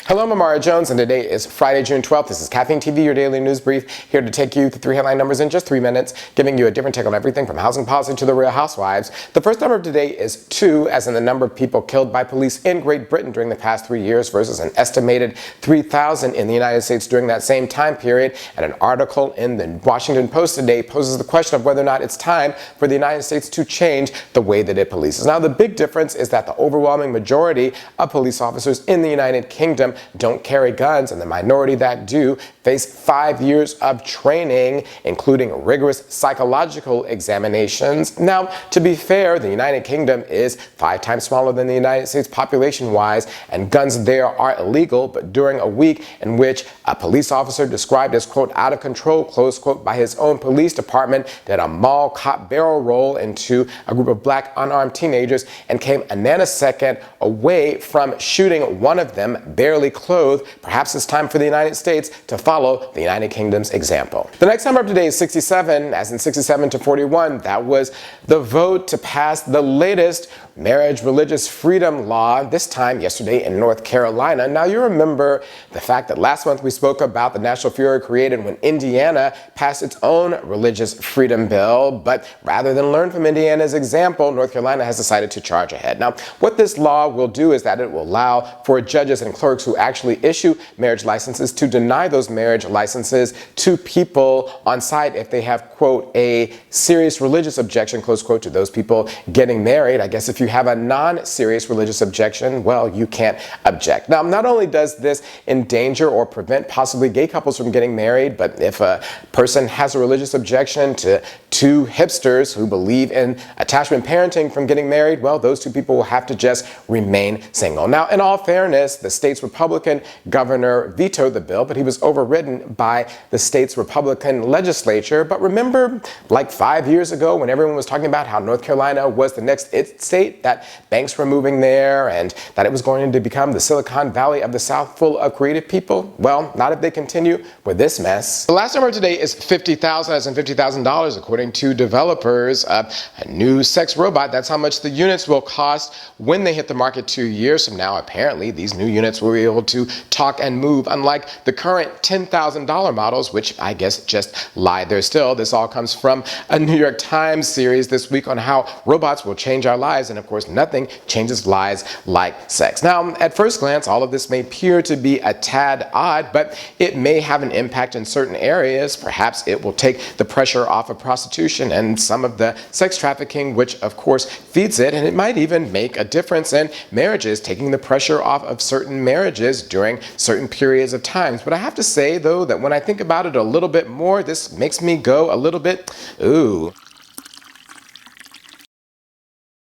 Hello, I'm Amara Jones, and today is Friday, June 12th. This is Caffeine TV, your daily news brief, here to take you through 3 headline numbers in just 3 minutes, giving you a different take on everything from housing policy to the Real Housewives. The first number of today is 2, as in the number of people killed by police in Great Britain during the past 3 years versus an estimated 3,000 in the United States during that same time period. And an article in the Washington Post today poses the question of whether or not it's time for the United States to change the way that it polices. Now, the big difference is that the overwhelming majority of police officers in the United Kingdom don't carry guns, and the minority that do face 5 years of training, including rigorous psychological examinations. Now, to be fair, the United Kingdom is 5 times smaller than the United States population-wise, and guns there are illegal, but during a week in which a police officer described as, quote, out of control, close quote, by his own police department, did a mall cop barrel roll into a group of black unarmed teenagers and came a nanosecond away from shooting one of them, barely clothed. Perhaps it's time for the United States to follow the United Kingdom's example. The next number of today is 67, as in 67 to 41. That was the vote to pass the latest marriage religious freedom law, this time yesterday in North Carolina. Now, you remember the fact that last month we spoke about the national furor created when Indiana passed its own religious freedom bill, but rather than learn from Indiana's example, North Carolina has decided to charge ahead. Now, what this law will do is that it will allow for judges and clerks who actually issue marriage licenses to deny those marriage licenses to people on site if they have, quote, a serious religious objection, close quote, to those people getting married. I guess if you have a non-serious religious objection, well, you can't object. Now, not only does this endanger or prevent possibly gay couples from getting married, but if a person has a religious objection to 2 hipsters who believe in attachment parenting from getting married, well, those 2 people will have to just remain single. Now, in all fairness, the state's Republican governor vetoed the bill, but he was overridden by the state's Republican legislature. But remember, like 5 years ago, when everyone was talking about how North Carolina was the next it state, that banks were moving there and that it was going to become the Silicon Valley of the South, full of creative people? Well, not if they continue with this mess. The last number today is 50,000, as in $50,000, according to developers of a new sex robot. That's how much the units will cost when they hit the market 2 years from now. Apparently, these new units will be able to talk and move, unlike the current $10,000 models, which I guess just lied there still. This all comes from a New York Times series this week on how robots will change our lives, and of course, nothing changes lives like sex. Now, at first glance, all of this may appear to be a tad odd, but it may have an impact in certain areas. Perhaps it will take the pressure off of prostitution and some of the sex trafficking, which of course feeds it, and it might even make a difference in marriages, taking the pressure off of certain marriages during certain periods of times. But I have to say, though, that when I think about it a little bit more, this makes me go a little bit, ooh.